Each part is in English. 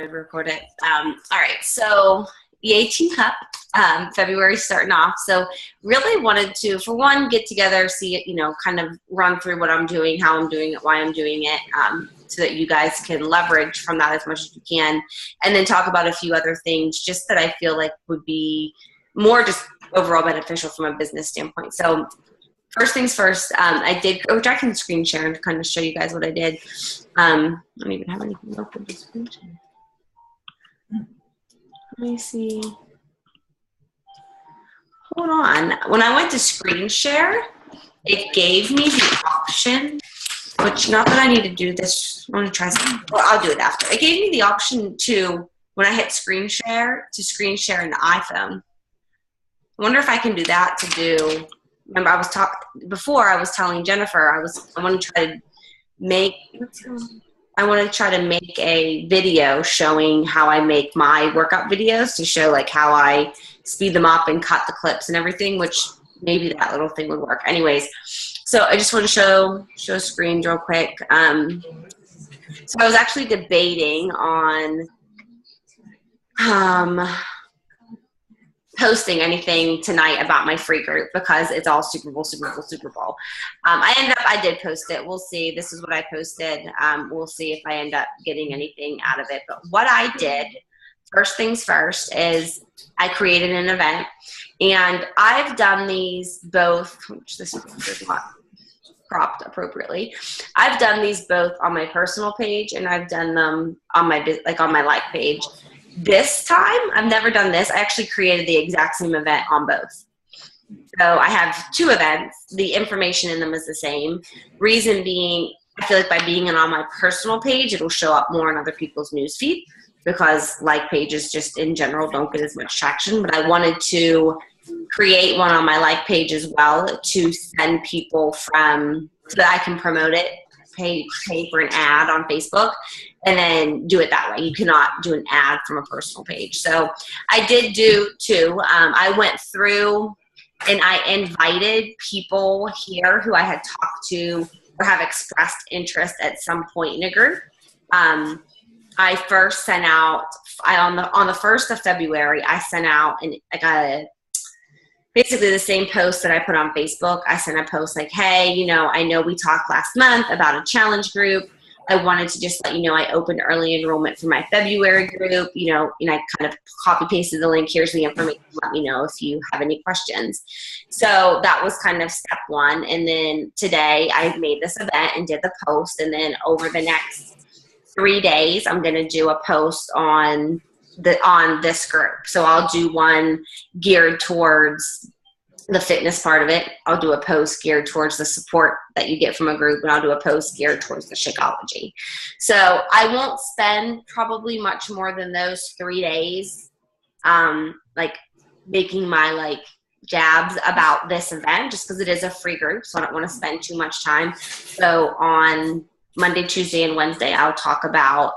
Record it. All right, so the 18 Cup, February starting off. So really wanted to, for one, get together, see it, kind of run through what I'm doing, how I'm doing it, why I'm doing it, so that you guys can leverage from that as much as you can, and then talk about a few other things just that I feel like would be more just overall beneficial from a business standpoint. So first things first, I can screen share and kind of show you guys what I did. I don't even have anything open to screen share. Let me see. Hold on. When I went to screen share, it gave me the option, which not that I need to do this. I want to try something. Well, I'll do it after. It gave me the option to, when I hit screen share, to screen share an iPhone. I wonder if I can do that to do, remember I was telling Jennifer, I want to try to make, a video showing how I make my workout videos to show like how I speed them up and cut the clips and everything, which maybe that little thing would work. Anyways, so I just want to show screens real quick. So I was actually debating on posting anything tonight about my free group because it's all Super Bowl. I did post it. We'll see. This is what I posted. We'll see if I end up getting anything out of it. But what I did, first things first, is I created an event. And I've done these both, which this is not cropped appropriately. I've done these both on my personal page and I've done them on my like page. This time, I've never done this. I actually created the exact same event on both. So I have two events. The information in them is the same. Reason being, I feel like by being on my personal page, it'll show up more in other people's newsfeed because like pages just in general don't get as much traction. But I wanted to create one on my like page as well to send people so that I can promote it, pay for an ad on Facebook, and then do it that way. You cannot do an ad from a personal page. So I did do two. I went through and I invited people here who I had talked to or have expressed interest at some point in a group. I first sent out, on the 1st of February, I sent out basically the same post that I put on Facebook. I sent a post like, hey, I know we talked last month about a challenge group. I wanted to just let you know I opened early enrollment for my February group, and I kind of copy pasted the link. Here's the information. Let me know if you have any questions. So that was kind of step one. And then today I made this event and did the post. And then over the next 3 days, I'm going to do a post on this group. So I'll do one geared towards the fitness part of it. I'll do a post geared towards the support that you get from a group, and I'll do a post geared towards the Shakeology. So I won't spend probably much more than those 3 days, making my jabs about this event, just because it is a free group. So I don't want to spend too much time. So on Monday, Tuesday, and Wednesday, I'll talk about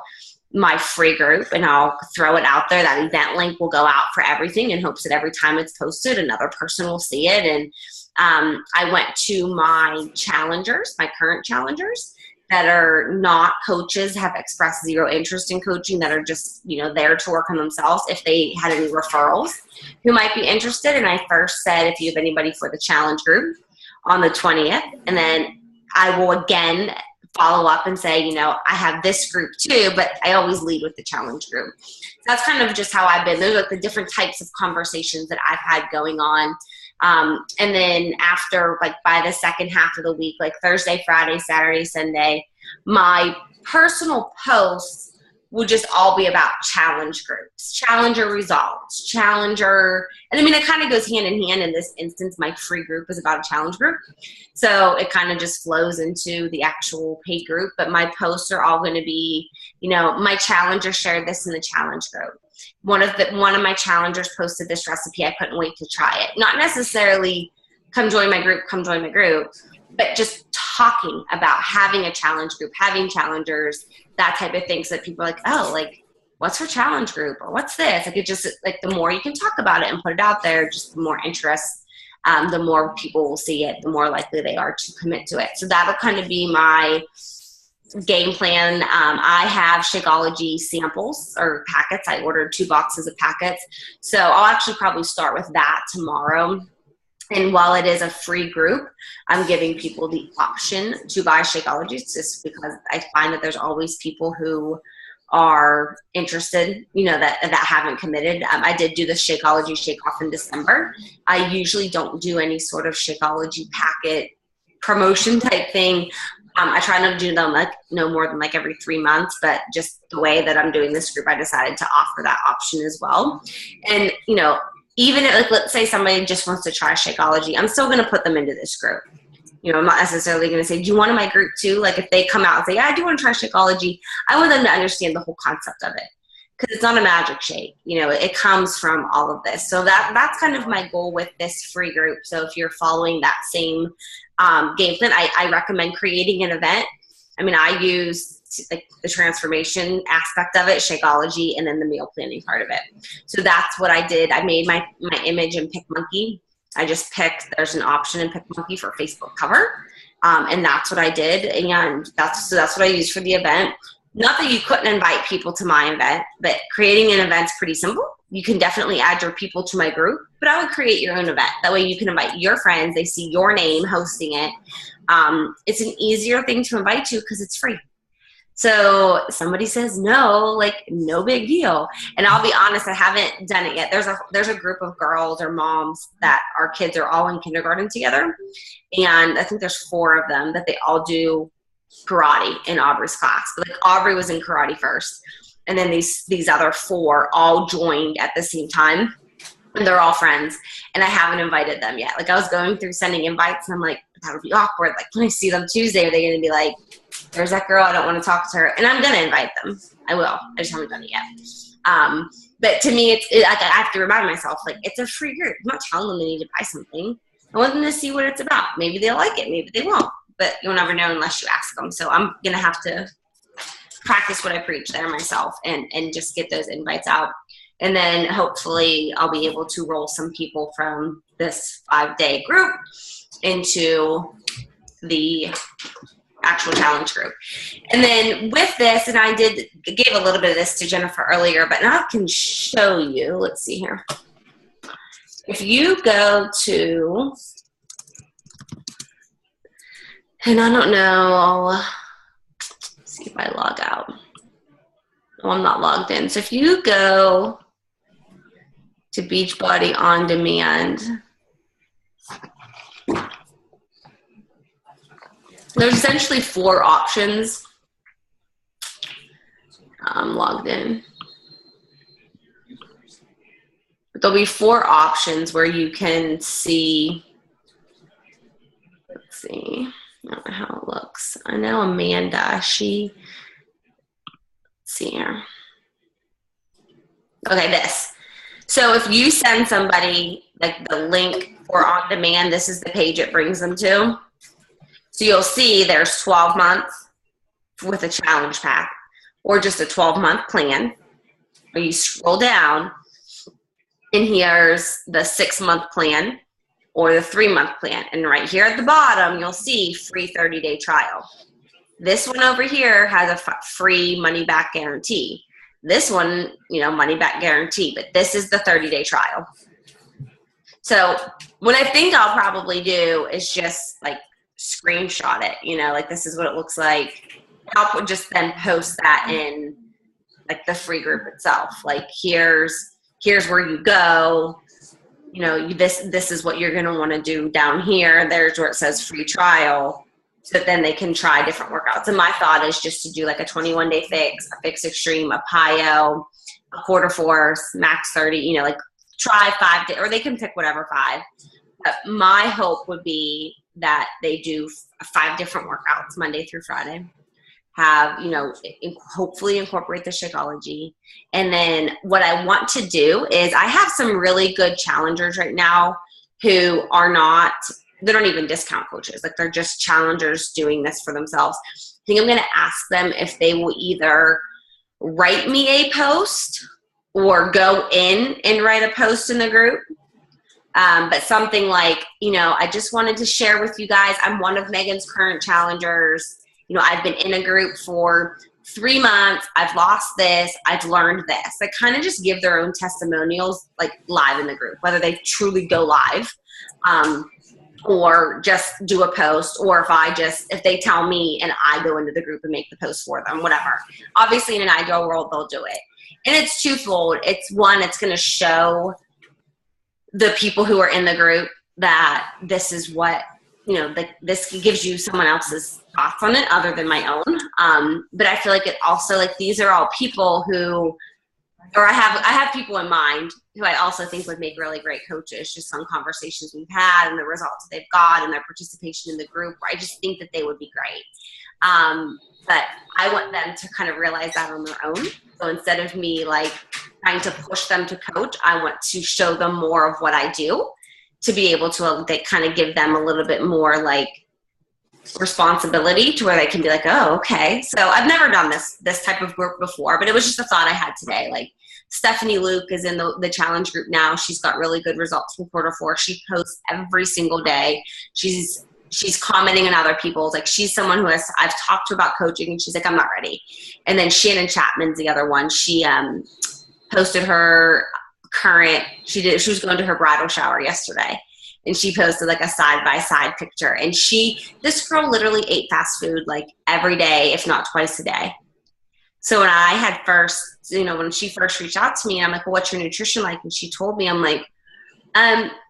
my free group and I'll throw it out there. That event link will go out for everything in hopes that every time it's posted, another person will see it. And I went to my challengers, my current challengers that are not coaches, have expressed zero interest in coaching, that are just, there to work on themselves, if they had any referrals who might be interested. And I first said, if you have anybody for the challenge group on the 20th, and then I will again follow up and say, I have this group too, but I always lead with the challenge group. So that's kind of just how I've been. Those are the different types of conversations that I've had going on. And then after, by the second half of the week, Thursday, Friday, Saturday, Sunday, my personal posts will just all be about challenge groups, challenger results, challenger. And it kind of goes hand in hand. In this instance, my free group is about a challenge group. So it kind of just flows into the actual paid group. But my posts are all going to be, my challenger shared this in the challenge group. One of my challengers posted this recipe. I couldn't wait to try it. Not necessarily come join my group, but just talking about having a challenge group, having challengers, that type of thing, so that people are like, oh, what's her challenge group, or what's this? It just, the more you can talk about it and put it out there, just the more interest, the more people will see it, the more likely they are to commit to it. So that'll kind of be my game plan. I have Shakeology samples or packets. I ordered 2 boxes of packets. So I'll actually probably start with that tomorrow. And while it is a free group, I'm giving people the option to buy Shakeology just because I find that there's always people who are interested, that haven't committed. I did do the Shakeology Shake Off in December. I usually don't do any sort of Shakeology packet promotion type thing. I try not to do them no more than every 3 months, but just the way that I'm doing this group, I decided to offer that option as well. And, even if, let's say somebody just wants to try Shakeology, I'm still going to put them into this group. I'm not necessarily going to say, do you want in my group too? If they come out and say, yeah, I do want to try Shakeology, I want them to understand the whole concept of it. Because it's not a magic shake. It comes from all of this. So that's kind of my goal with this free group. So if you're following that same game plan, I recommend creating an event. I use the transformation aspect of it, Shakeology, and then the meal planning part of it. So that's what I did. I made my image in PicMonkey. I just picked, there's an option in PicMonkey for Facebook cover. And that's what I did. And that's what I used for the event. Not that you couldn't invite people to my event, but creating an event's pretty simple. You can definitely add your people to my group, but I would create your own event. That way you can invite your friends. They see your name hosting it. It's an easier thing to invite to because it's free. So somebody says no, no big deal. And I'll be honest, I haven't done it yet. There's a group of girls or moms that our kids are all in kindergarten together. And I think there's 4 of them that they all do karate in Aubrey's class. But Aubrey was in karate first. And then these other 4 all joined at the same time. And they're all friends. And I haven't invited them yet. I was going through sending invites and I'm like, that'll be awkward. When I see them Tuesday, are they going to be like, there's that girl, I don't want to talk to her. And I'm going to invite them. I will. I just haven't done it yet. But to me, I have to remind myself, it's a free group. I'm not telling them they need to buy something. I want them to see what it's about. Maybe they'll like it. Maybe they won't. But you'll never know unless you ask them. So I'm going to have to practice what I preach there myself and just get those invites out. And then hopefully I'll be able to roll some people from this 5-day group into the actual challenge group. And then with this, and I gave a little bit of this to Jennifer earlier, but now I can show you. Let's see here. If you go to, and I don't know, let's see if I log out. Oh, I'm not logged in. So if you go to Beachbody On Demand, there's essentially 4 options. I'm logged in. But there'll be 4 options where you can see, let's see, I don't know how it looks. I know Amanda, let's see here. Okay, this. So if you send somebody the link for On Demand, this is the page it brings them to. So you'll see there's 12 months with a challenge pack or just a 12-month plan. Or you scroll down and here's the 6-month plan or the 3-month plan. And right here at the bottom, you'll see free 30-day trial. This one over here has a free money back guarantee. This one, money back guarantee, but this is the 30-day trial. So what I think I'll probably do is just screenshot it, this is what it looks like. I'll just then post that in the free group itself. Here's where you go. This is what you're going to want to do down here. There's where it says free trial. So then they can try different workouts. And my thought is just to do a 21-day fix, a fix extreme, a PiYo, a quarter force, max 30, try 5 days, or they can pick whatever 5. But my hope would be that they do 5 different workouts Monday through Friday, have, hopefully incorporate the Shakeology. And then what I want to do is I have some really good challengers right now who they're not even discount coaches. They're just challengers doing this for themselves. I think I'm going to ask them if they will either write me a post or go in and write a post in the group. But something I just wanted to share with you guys. I'm one of Megan's current challengers, you know, I've been in a group for 3 months, I've lost this, I've learned this. Like kind of just give their own testimonials like live in the group, whether they truly go live, or just do a post, or if they tell me and I go into the group and make the post for them, whatever. Obviously in an ideal world, they'll do it. And it's twofold. It's one, it's going to show the people who are in the group that this is what, you know, this gives you someone else's thoughts on it other than my own. But I feel like it also, like, these are all people who, or I have people in mind who I also think would make really great coaches, just on conversations we've had and the results that they've got and their participation in the group, where I just think that they would be great. But I want them to kind of realize that on their own. So instead of me like trying to push them to coach, I want to show them more of what I do, to be able to kind of give them a little bit more like responsibility, to where they can be like, oh, okay. So I've never done this type of group before, but it was just a thought I had today. Like, Stephanie Luke is in the challenge group now. She's got really good results from quarter 4. She posts every single day. She's commenting on other people's, like, she's someone who I've talked to about coaching, and she's like, I'm not ready. And then Shannon Chapman's the other one. She posted her current, she was going to her bridal shower yesterday, and she posted like a side-by-side picture. And this girl literally ate fast food like every day, if not twice a day. So when I had when she first reached out to me, I'm like, well, what's your nutrition like? And she told me, I'm like,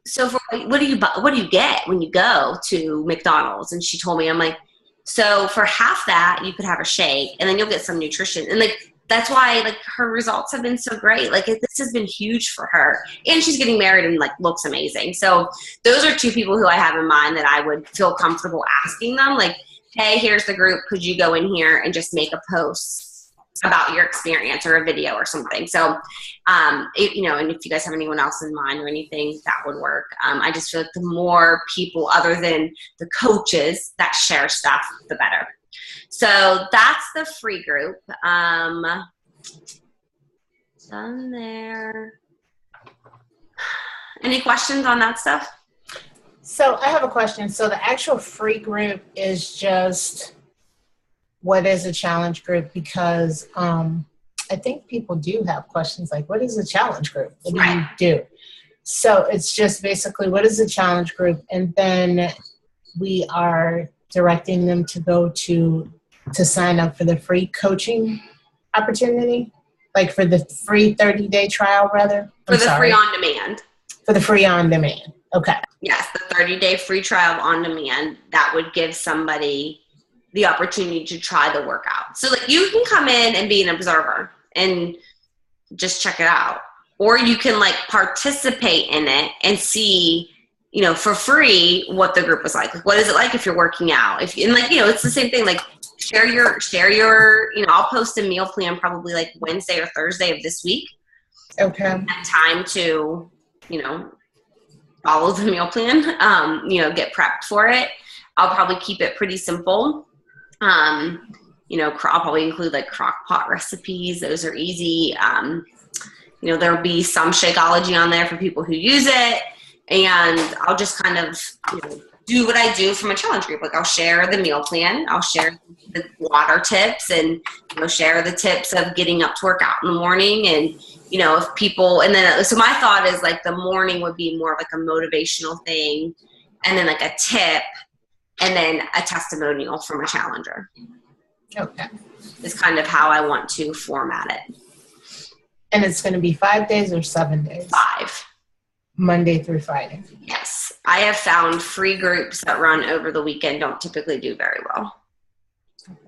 so what do you get when you go to McDonald's? And she told me, I'm like, so for half that, you could have a shake, and then you'll get some nutrition. And like, that's why like her results have been so great. Like, this has been huge for her, and she's getting married and like looks amazing. So those are 2 people who I have in mind that I would feel comfortable asking them, like, hey, here's the group. Could you go in here and just make a post about your experience, or a video or something? So, and if you guys have anyone else in mind or anything, that would work. I just feel like the more people other than the coaches that share stuff, the better. So that's the free group. Done there. Any questions on that stuff? So I have a question. So the actual free group is just, what is a challenge group? Because I think people do have questions like, what is a challenge group? What do you do? So it's just basically, what is a challenge group? And then we are directing them to go to sign up for the free coaching opportunity, like for the free 30-day trial, rather. For the free on demand. For the free on demand. Okay. Yes, the 30-day free trial on demand, that would give somebody the opportunity to try the workout. So like, you can come in and be an observer and just check it out. Or you can like participate in it and see, for free, what the group was like. Like, what is it like if you're working out? It's the same thing. Like, share your, I'll post a meal plan probably like Wednesday or Thursday of this week. Okay. Have time to, follow the meal plan, get prepped for it. I'll probably keep it pretty simple. I'll probably include like crock pot recipes. Those are easy. There'll be some Shakeology on there for people who use it. And I'll just kind of, do what I do from a challenge group. Like, I'll share the meal plan. I'll share the water tips, and, share the tips of getting up to work out in the morning. And, if people, and then, so my thought is like the morning would be more of like a motivational thing, and then like a tip, and then a testimonial from a challenger. Okay. Is kind of how I want to format it. And it's going to be 5 days or 7 days? 5. Monday through Friday. Yes. I have found free groups that run over the weekend don't typically do very well. Okay.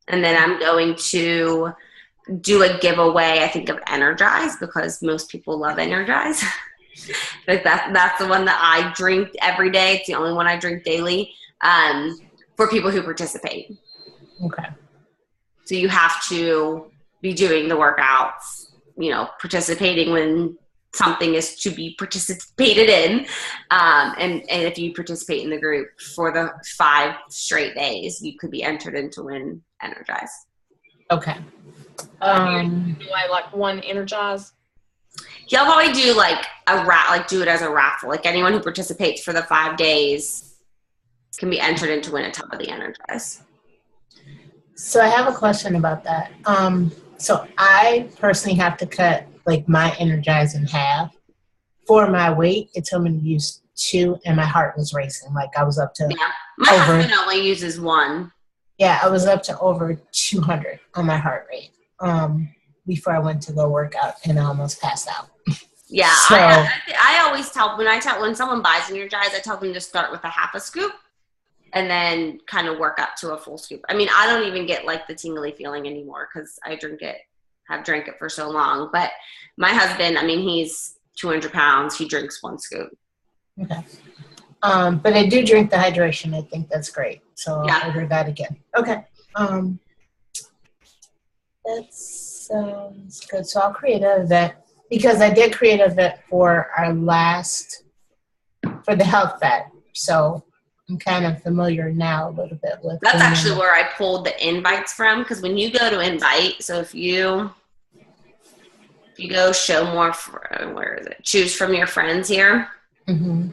And then I'm going to do a giveaway, I think, of Energize, because most people love Energize. Like that's the one that I drink every day. It's the only one I drink daily, for people who participate. Okay. So you have to be doing the workouts, participating when something is to be participated in. And if you participate in the group for the 5 straight days, you could be entered in to win Energize. Okay. Do I like one Energize? Yeah, I'll probably do like do it as a raffle. Like, anyone who participates for the 5 days can be entered into win a top of the Energize. So I have a question about that. So I personally have to cut like my Energize in half. For my weight, it told me to use 2, and my heart was racing. Like I was up to My husband only uses 1. Yeah, I was up to over 200 on my heart rate before I went to go work out, and I almost passed out. Yeah, so, I always tell when someone buys Energize, I tell them to start with a half a scoop and then kind of work up to a full scoop. I mean, I don't even get like the tingly feeling anymore because I have drank it for so long. But my husband, I mean, he's 200 pounds. He drinks 1 scoop. Okay. But I do drink the hydration. I think that's great. So I'll order that again. Okay. That sounds good. So I'll create an event because I did create an event for for the health vet. So I'm kind of familiar now a little bit with. That's actually where I pulled the invites from, because when you go to invite, so if you go show more, where is it? Choose from your friends here. Mm-hmm.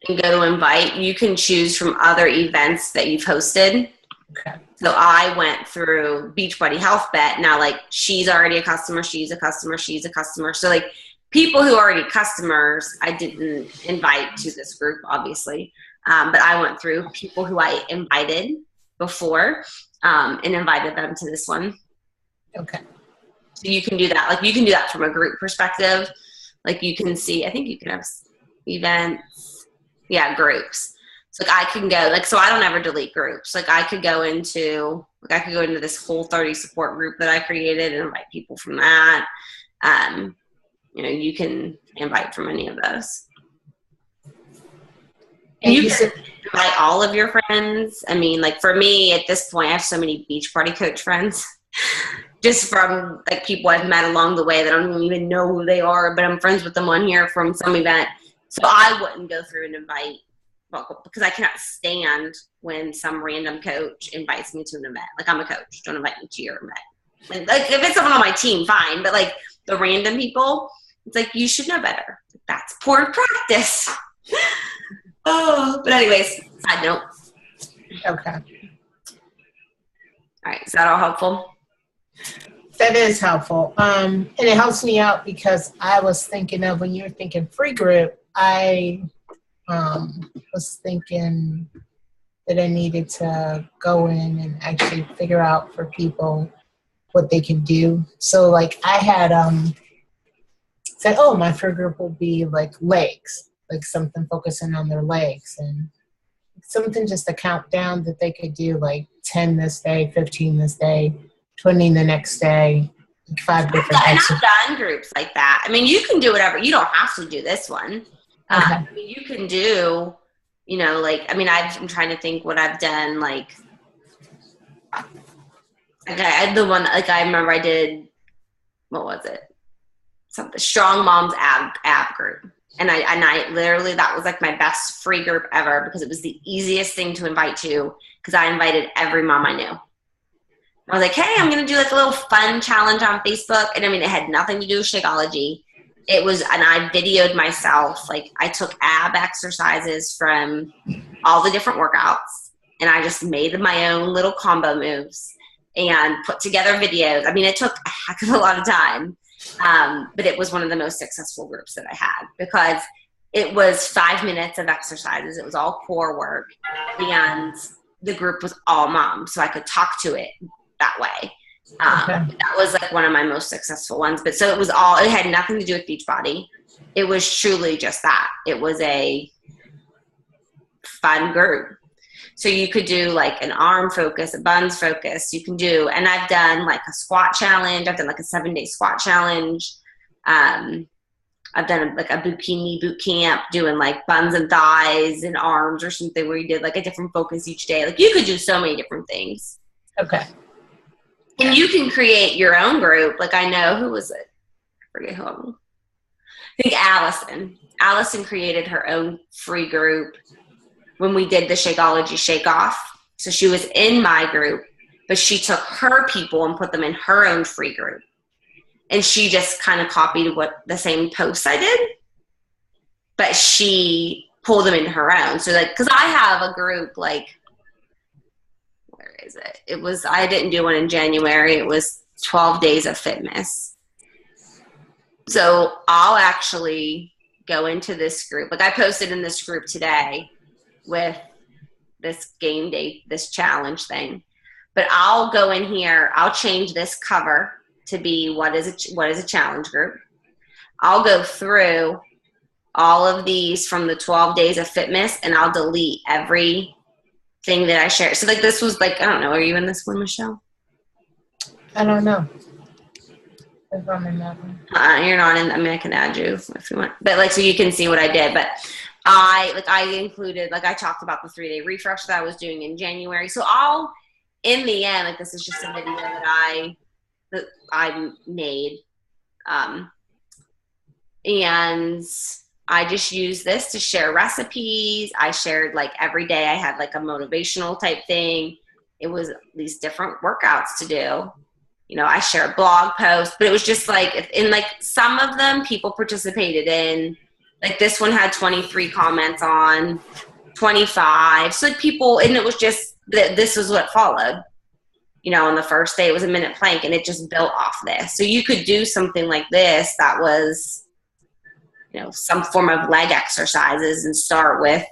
And go to invite, you can choose from other events that you've hosted. Okay. So I went through Beachbody Health Bet. Now, like, she's already a customer, she's a customer, she's a customer. So, like, people who are already customers, I didn't invite to this group, obviously. But I went through people who I invited before and invited them to this one. Okay. So you can do that. Like, you can do that from a group perspective. Like, you can see, I think you can have events. Yeah, groups. So like I can go, like, so I don't ever delete groups. Like I could go into this whole 30 support group that I created and invite people from that. You can invite from any of those. And you can invite all of your friends. I mean, like for me at this point, I have so many Beachbody coach friends just from like people I've met along the way that I don't even know who they are, but I'm friends with them on here from some event. So I wouldn't go through and invite because I cannot stand when some random coach invites me to an event. Like, I'm a coach. Don't invite me to your event. Like if it's someone on my team, fine. But like the random people, it's like, you should know better. That's poor practice. Oh, but anyways, side note. Okay. All right. Is that all helpful? That is helpful. And it helps me out because I was thinking of, when you were thinking free group, I was thinking that I needed to go in and actually figure out for people what they can do. So like I had said, oh, my free group will be like legs, like something focusing on their legs, and something just a countdown that they could do, like 10 this day, 15 this day, 20 the next day, like 5 different exercises. I've done groups like that. I mean, you can do whatever. You don't have to do this one. Okay. I mean, you can do, I'm trying to think what I've done. Like I had the one, like I remember I did, what was it? Something Strong Moms ab group. And I literally, that was like my best free group ever because it was the easiest thing to invite to because I invited every mom I knew. I was like, hey, I'm going to do like a little fun challenge on Facebook. And I mean, it had nothing to do with Shakeology. It was, and I videoed myself. Like I took ab exercises from all the different workouts and I just made my own little combo moves and put together videos. I mean, it took a heck of a lot of time. But it was one of the most successful groups that I had because it was 5 minutes of exercises. It was all core work and the group was all moms. So I could talk to it that way. That was like one of my most successful ones. But so it had nothing to do with Beachbody. It was truly just that. It was a fun group. So you could do like an arm focus, a buns focus. You can do, and I've done like a squat challenge. I've done like a 7-day squat challenge. I've done like a bikini boot camp doing like buns and thighs and arms or something where you did like a different focus each day. Like you could do so many different things. Okay. And you can create your own group. Like I know, who was it? I forget who. I think Allison. Allison created her own free group when we did the Shakeology Shake Off. So she was in my group, but she took her people and put them in her own free group. And she just kind of copied what the same posts I did, but she pull them into her own. So like, cause I have a group, like, where is it? I didn't do one in January. It was 12 days of fitness. So I'll actually go into this group. Like I posted in this group today with this game day, this challenge thing, but I'll go in here. I'll change this cover to be what is a challenge group. I'll go through all of these from the 12 days of fitness, and I'll delete everything that I share. So like this was like, I don't know, are you in this one, Michelle? I don't know if I'm in that one. You're not in. I mean, I can add you if you want, but like so you can see what I did. But I included, like I talked about the 3-day refresh that I was doing in January. So I'll, in the end, like this is just a video that I made, and I just use this to share recipes. I shared like every day I had like a motivational type thing. It was these different workouts to do. You know, I share a blog post, but it was just like, in like some of them people participated in, like this one had 23 comments on 25. So like people, and it was just, this was what followed. You know, on the first day it was a minute plank, and it just built off this. So you could do something like this that was, you know, some form of leg exercises, and start with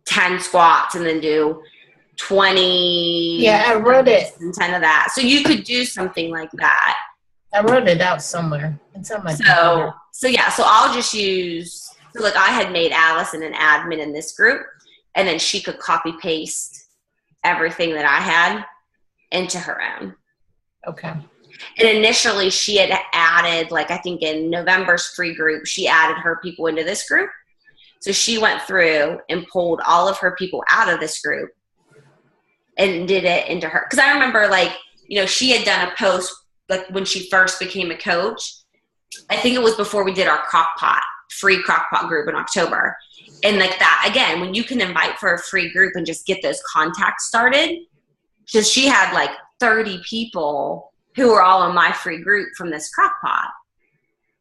10 squats and then do 20. Yeah, I wrote it. And 10 of that. So you could do something like that. I wrote it out somewhere. It's on my computer. So yeah, so I'll just use, so like I had made Allison an admin in this group, and then she could copy paste everything that I had into her own. Okay. And initially she had added, like I think in November's free group, she added her people into this group. So she went through and pulled all of her people out of this group and did it into her. Because I remember, like, you know, she had done a post like when she first became a coach. I think it was before we did our free crockpot group in October. And like that, again, when you can invite for a free group and just get those contacts started, just she had like 30 people who were all in my free group from this crockpot.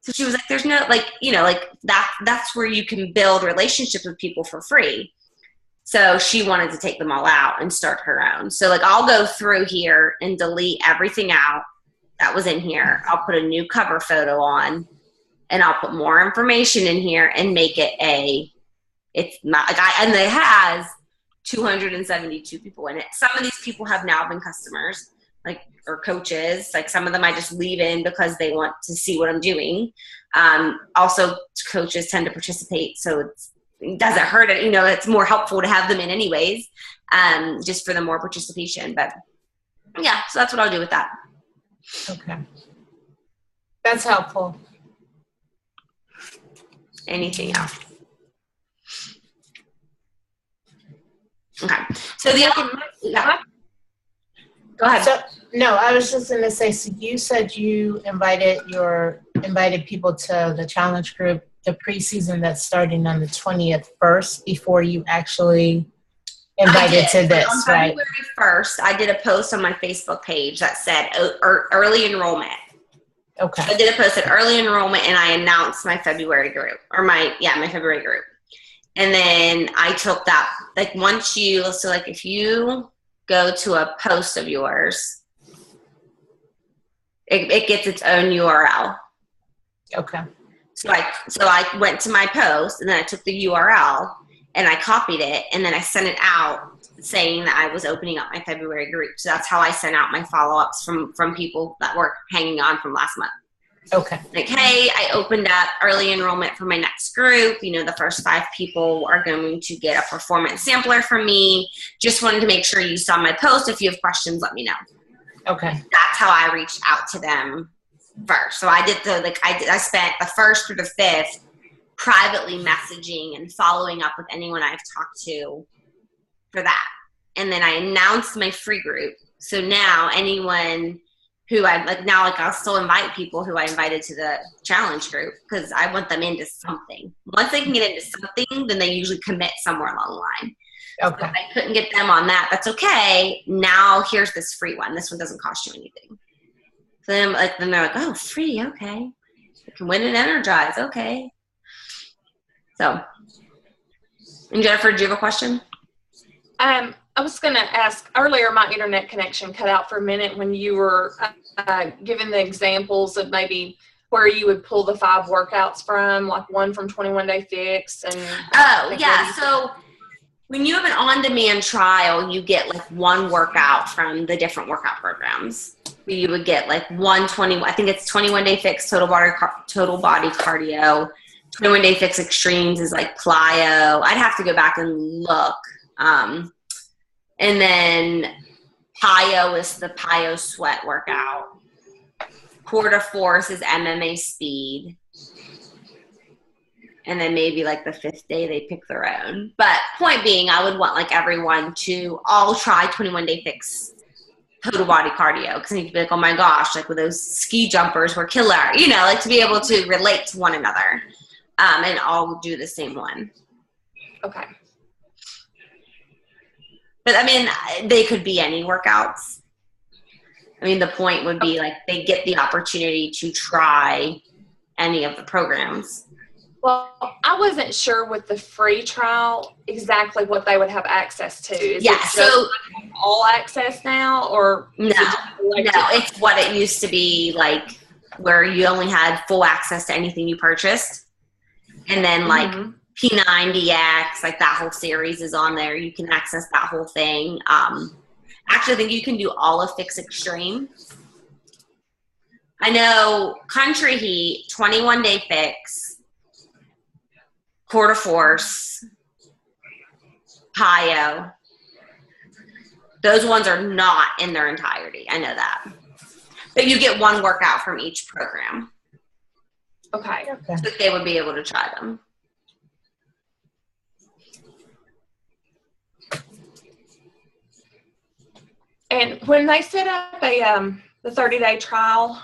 So she was like, there's no, like, you know, like that's where you can build relationships with people for free. So she wanted to take them all out and start her own. So like I'll go through here and delete everything out that was in here. I'll put a new cover photo on, and I'll put more information in here and make it it's not like and it has 272 people in it. Some of these people have now been customers, like, or coaches. Like some of them I just leave in because they want to see what I'm doing. Also coaches tend to participate, so it doesn't hurt it. You know, it's more helpful to have them in anyways, just for the more participation. But yeah, so that's what I'll do with that. Okay. That's helpful. Anything else? Okay. So the other, yeah. Go ahead. So, no, I was just going to say, so you said you invited people to the challenge group, the preseason that's starting on the 20th first, before you actually invited to this, on right? February 1st, I did a post on my Facebook page that said early enrollment. Okay. I did a post at early enrollment, and I announced my February group, or my February group. And then I took that, like if you go to a post of yours, it gets its own URL. Okay. So I went to my post, and then I took the URL and I copied it, and then I sent it out saying that I was opening up my February group. So that's how I sent out my follow-ups from people that were hanging on from last month. Okay. Like, hey, I opened up early enrollment for my next group. You know, the first 5 people are going to get a performance sampler from me. Just wanted to make sure you saw my post. If you have questions, let me know. Okay. That's how I reached out to them first. So I did I spent the 1st through the 5th privately messaging and following up with anyone I've talked to for that. And then I announced my free group. So now anyone who I'll still invite people who I invited to the challenge group, because I want them into something. Once they can get into something, then they usually commit somewhere along the line. Okay. So if I couldn't get them on that, that's okay. Now here's this free one. This one doesn't cost you anything. So then they're like, oh, free, okay. You can win and energize, okay. So And Jennifer, do you have a question? I was going to ask earlier, my internet connection cut out for a minute when you were giving the examples of maybe where you would pull the 5 workouts from, like one from 21 Day Fix. And oh, yeah. So when you have an on-demand trial, you get like one workout from the different workout programs. You would get like I think it's 21 Day Fix, total body cardio. 21 Day Fix Extremes is like plyo. I'd have to go back and look. And then PiYo is the PiYo sweat workout. Quarter Force is MMA speed. And then maybe like the 5th day they pick their own. But point being, I would want like everyone to all try 21 Day Fix total body cardio, because you could be like, oh my gosh, like with those ski jumpers were killer, you know, like to be able to relate to one another, and all do the same one. Okay. But I mean, they could be any workouts. I mean, the point would be like they get the opportunity to try any of the programs. Well, I wasn't sure with the free trial exactly what they would have access to. Is yeah, it so all access now, or no, it's what it used to be, like where you only had full access to anything you purchased, and then like P90X, like that whole series is on there. You can access that whole thing. Actually, I think you can do all of Fix Extreme. I know Country Heat, 21 Day Fix, Quarter Force, PiYo. Those ones are not in their entirety. I know that. But you get one workout from each program. Okay. So they would be able to try them. And when they set up the 30-day trial,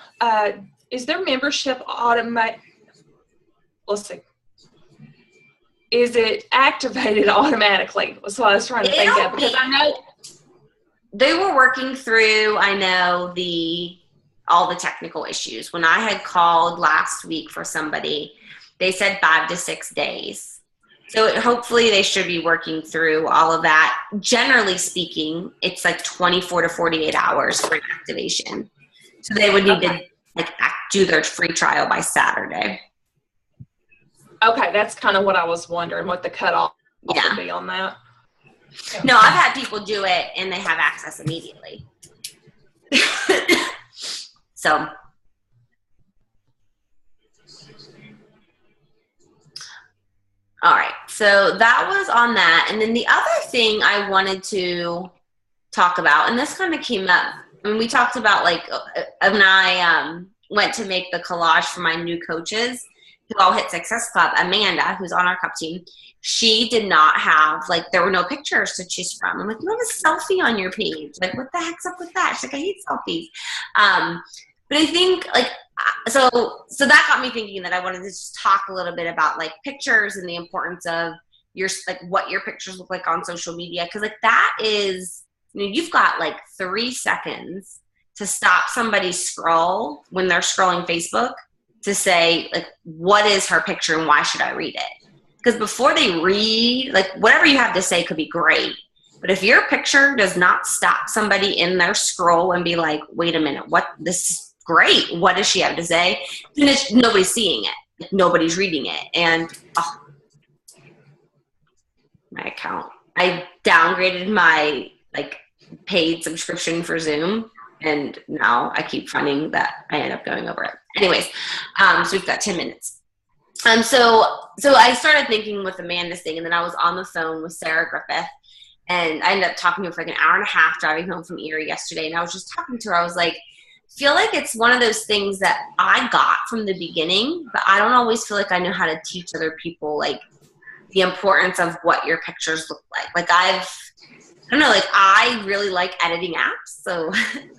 is their membership automatic? Let's see. Is it activated automatically? That's what I was trying to think of, because I know they were working through, I know, all the technical issues. When I had called last week for somebody, they said 5 to 6 days. So hopefully they should be working through all of that. Generally speaking, it's like 24 to 48 hours for an activation. So they would need to like do their free trial by Saturday. Okay, that's kind of what I was wondering, what the cutoff would be on that. No, I've had people do it and they have access immediately. So, all right. So that was on that. And then the other thing I wanted to talk about, and this kind of came up when we talked about, like, when I went to make the collage for my new coaches who all hit Success Club, Amanda, who's on our cup team, she did not have, like, there were no pictures to choose from. I'm like, you have a selfie on your page. Like, what the heck's up with that? She's like, I hate selfies. But I think, like, so that got me thinking that I wanted to just talk a little bit about, like, pictures and the importance of like, what your pictures look like on social media. Because, like, that is, you know, you've got, like, 3 seconds to stop somebody's scroll when they're scrolling Facebook to say, like, what is her picture and why should I read it? Because before they read, like, whatever you have to say could be great. But if your picture does not stop somebody in their scroll and be like, wait a minute, this is great. What does she have to say? Then nobody's seeing it. Like, nobody's reading it. And my account, I downgraded my, like, paid subscription for Zoom. And now I keep finding that I end up going over it. Anyways, so we've got 10 minutes. So I started thinking with Amanda's thing, and then I was on the phone with Sarah Griffith, and I ended up talking to her for like an hour and a half driving home from Erie yesterday. And I was just talking to her. I was like, feel like it's one of those things that I got from the beginning, but I don't always feel like I know how to teach other people, like, the importance of what your pictures look like. Like, I don't know, like, I really like editing apps, so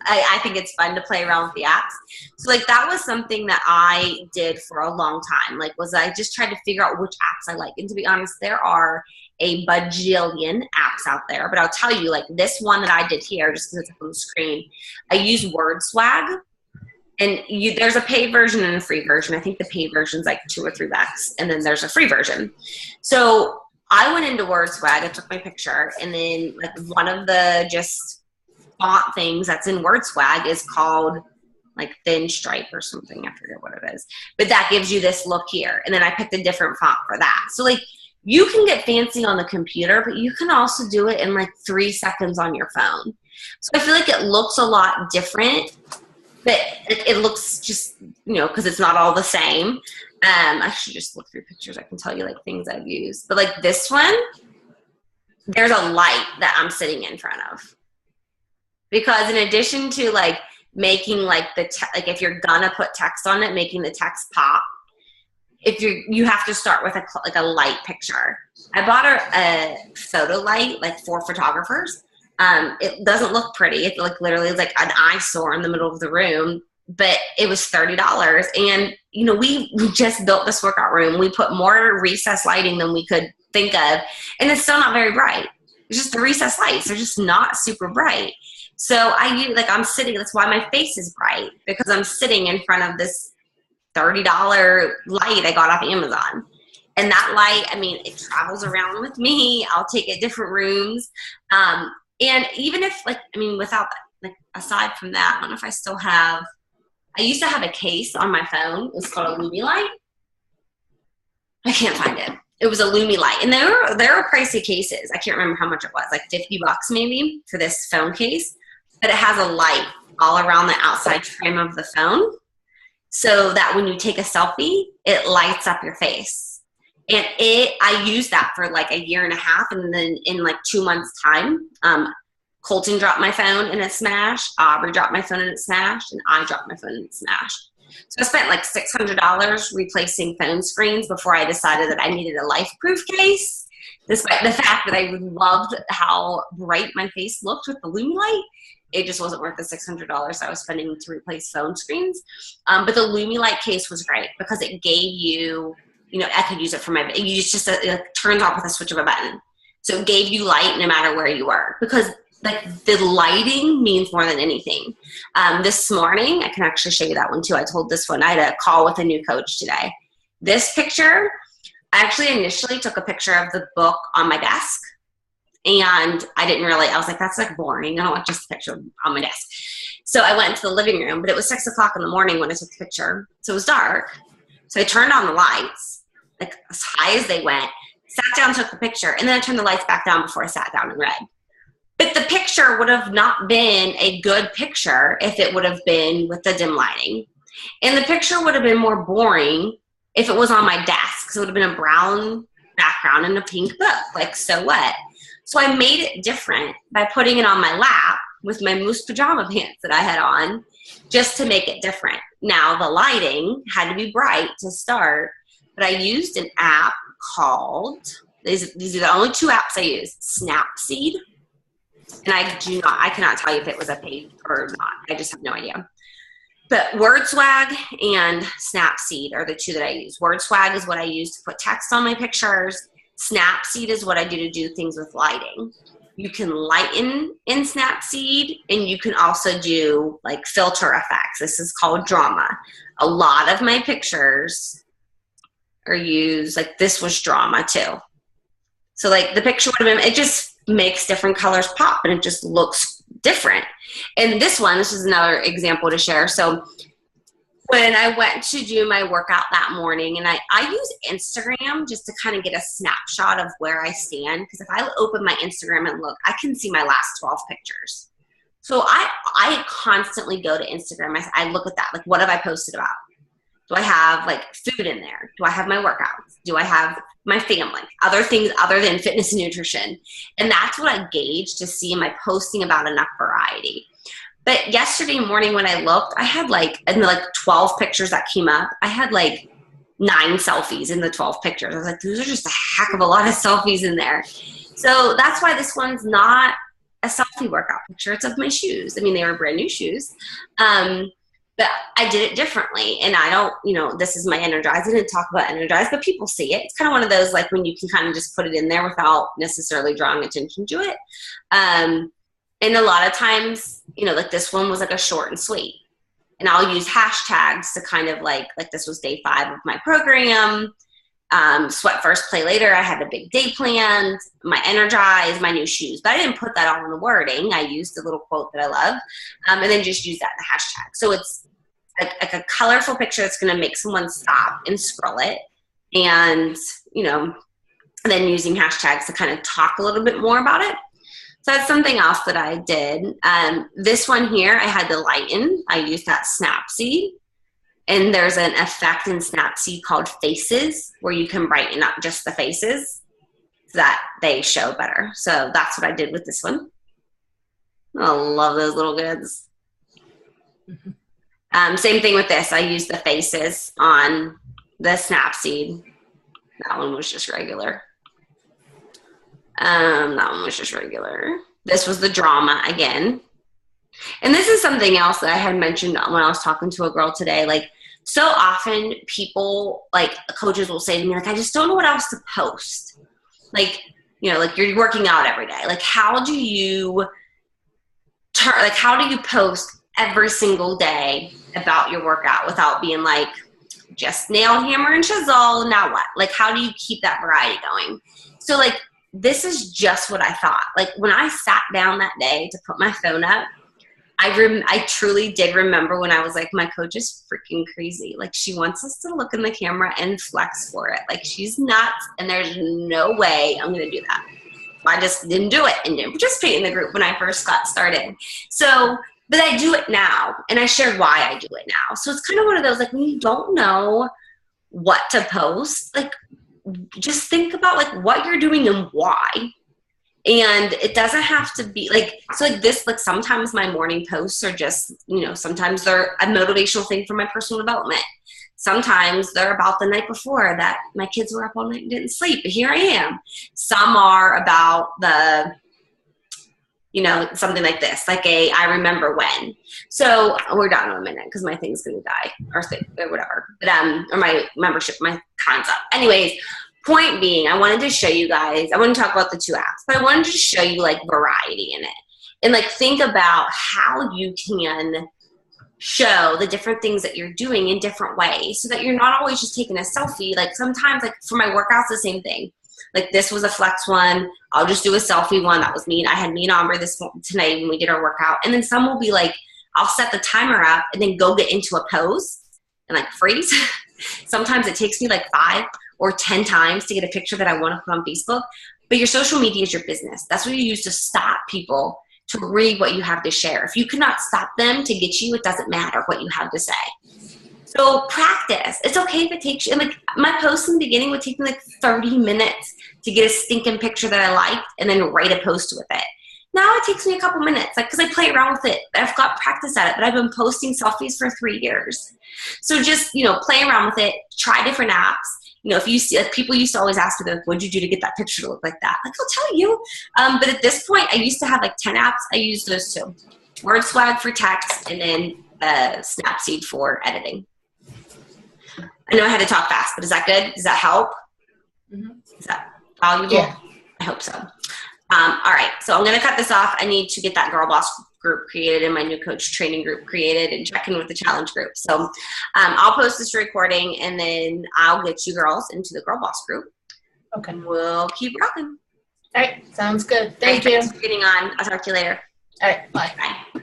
I think it's fun to play around with the apps. So, like, that was something that I did for a long time, like, was I just tried to figure out which apps I like. And to be honest, there are a bajillion apps out there, but I'll tell you, like, this one that I did here, just because it's up on the screen, I use WordSwag, and there's a paid version and a free version. I think the paid version is like $2 or $3, and then there's a free version. So I went into WordSwag, I took my picture, and then like one of the just font things that's in WordSwag is called like Thin Stripe or something. I forget what it is. But that gives you this look here. And then I picked a different font for that. So like you can get fancy on the computer, but you can also do it in like 3 seconds on your phone. So I feel like it looks a lot different, but it looks just, you know, because it's not all the same. I should just look through pictures. I can tell you like things I've used. But like this one, there's a light that I'm sitting in front of. Because in addition to like making like like if you're gonna put text on it, making the text pop, if you have to start with a light picture. I bought a photo light like for photographers. It doesn't look pretty. It like literally is like an eyesore in the middle of the room, but it was $30. And you know, we just built this workout room. We put more recessed lighting than we could think of, and it's still not very bright. It's just the recessed lights. They're just not super bright. So I'm sitting, that's why my face is bright, because I'm sitting in front of this $30 light I got off Amazon. And that light, I mean, it travels around with me. I'll take it different rooms. And even if without like, aside from that, I don't know if I still have, I used to have a case on my phone. It was called a Lumilight. I can't find it. It was a Lumilight. And there were pricey cases. I can't remember how much it was, like $50 maybe for this phone case. But it has a light all around the outside frame of the phone so that when you take a selfie, it lights up your face. And I used that for like 1.5 years, and then in like 2 months' time, Colton dropped my phone and it smashed, Aubrey dropped my phone and it smashed, and I dropped my phone and it smashed. So I spent like $600 replacing phone screens before I decided that I needed a life-proof case, despite the fact that I loved how bright my face looked with the Lumilight. It just wasn't worth the $600 I was spending to replace phone screens. But the Lumilight case was great because it gave you, you know, I could use it for my, it turns off with a switch of a button. So it gave you light no matter where you were, because like the lighting means more than anything. This morning, I can actually show you that one too. I told this one, I had a call with a new coach today. This picture, I actually initially took a picture of the book on my desk. And I was like, that's like boring. I don't want just a picture on my desk. So I went into the living room, but it was 6 o'clock in the morning when I took the picture. So it was dark. So I turned on the lights, like as high as they went, sat down, took the picture, and then I turned the lights back down before I sat down and read. But the picture would have not been a good picture if it would have been with the dim lighting. And the picture would have been more boring if it was on my desk. So it would have been a brown background and a pink book, like so what? So I made it different by putting it on my lap with my Moose pajama pants that I had on, just to make it different. Now the lighting had to be bright to start, but I used an app called, these are the only 2 apps I used, Snapseed. And I cannot tell you if it was a paid or not. I just have no idea. But WordSwag and Snapseed are the 2 that I use. WordSwag is what I use to put text on my pictures. Snapseed is what I do to do things with lighting. You can lighten in Snapseed, and you can also do like filter effects. This is called Drama. A lot of my pictures are used, like this was Drama too. So like the picture would have been, it just makes different colors pop and it just looks different. And this is another example to share. So when I went to do my workout that morning, and I use Instagram just to kind of get a snapshot of where I stand, because if I open my Instagram and look, I can see my last 12 pictures. So I constantly go to Instagram. I look at that, like what have I posted about? Do I have like food in there? Do I have my workouts? Do I have my family? Other things other than fitness and nutrition? And that's what I gauge to see, am I posting about enough variety? But yesterday morning when I looked, I had in the 12 pictures that came up, I had 9 selfies in the 12 pictures. I was like, those are just a heck of a lot of selfies in there. So that's why this one's not a selfie workout picture. It's of my shoes. I mean, they were brand new shoes. But I did it differently. And I don't, this is my Energize. I didn't talk about Energize, but people see it. It's kind of one of those when you can kind of just put it in there without necessarily drawing attention to it. And a lot of times, this one was a short and sweet. And I'll use hashtags to kind of like this was day 5 of my program. Sweat first, play later. I had a big day planned, my Energize, my new shoes. But I didn't put that all in the wording. I used a little quote that I love, and then just use that in the hashtag. So it's like a colorful picture that's going to make someone stop and scroll it. And, you know, then using hashtags to kind of talk a little bit more about it. So that's something else that I did. This one here, I had to lighten. I used that Snapseed. And there's an effect in Snapseed called faces, where you can brighten up just the faces so that they show better. So that's what I did with this one. I love those little kids. Same thing with this. I used the faces on the Snapseed. That one was just regular. That one was just regular. This was the drama again. And this is something else that I had mentioned when I was talking to a girl today. Like, so often people, like, coaches will say to me, like, I just don't know what else to post. Like, you know, like, you're working out every day. Like, how do you post every single day about your workout without being like, just nail, hammer, and chisel, now what? Like, how do you keep that variety going? So, like, this is just what I thought. Like, when I sat down that day to put my phone up, I truly did remember when I was like, my coach is freaking crazy. Like, she wants us to look in the camera and flex for it. Like, she's nuts, and there's no way I'm going to do that. I just didn't do it and didn't participate in the group when I first got started. So, but I do it now, and I shared why I do it now. So it's kind of one of those, like, when you don't know what to post, like, just think about, like, what you're doing and why. And it doesn't have to be like, so like this, like, sometimes my morning posts are just, you know, sometimes they're a motivational thing for my personal development. Sometimes they're about the night before that my kids were up all night and didn't sleep, but here I am. Some are about the, you know, something like this, like I remember when. So we're done in a minute because my thing's going to die or whatever. But, or my membership, my time's up. Anyways, point being, I wanted to show you guys, I want to talk about the 2 apps, but I wanted to show you, like, variety in it. And, like, think about how you can show the different things that you're doing in different ways so that you're not always just taking a selfie. Like, sometimes, like, for my workouts, the same thing. Like, this was a flex one. I'll just do a selfie one. That was me. I had me and Amber tonight when we did our workout. And then some will be like, I'll set the timer up and then go get into a pose and, like, freeze. Sometimes it takes me like 5 or 10 times to get a picture that I want to put on Facebook. But your social media is your business. That's what you use to stop people to read what you have to share. If you cannot stop them to get you, it doesn't matter what you have to say. So practice. It's okay if it takes you, like, my post in the beginning would take me like 30 minutes to get a stinking picture that I liked and then write a post with it. Now it takes me a couple minutes, like, because I play around with it. I've got practice at it, but I've been posting selfies for 3 years. So just, you know, play around with it, try different apps. You know, if you see, like, people used to always ask me, like, what'd you do to get that picture to look like that? Like, I'll tell you. But at this point, I used to have like 10 apps. I used those 2. Word Swag for text, and then Snapseed for editing. I know I had to talk fast, but is that good? Does that help? Mm-hmm. Is that valuable? Yeah. I hope so. All right, so I'm going to cut this off. I need to get that Girl Boss group created and my new coach training group created and check in with the challenge group. So I'll post this recording, and then I'll get you girls into the Girl Boss group. Okay. We'll keep rocking. All right, sounds good. Thank you. Thanks for getting on. I'll talk to you later. All right, bye. Bye.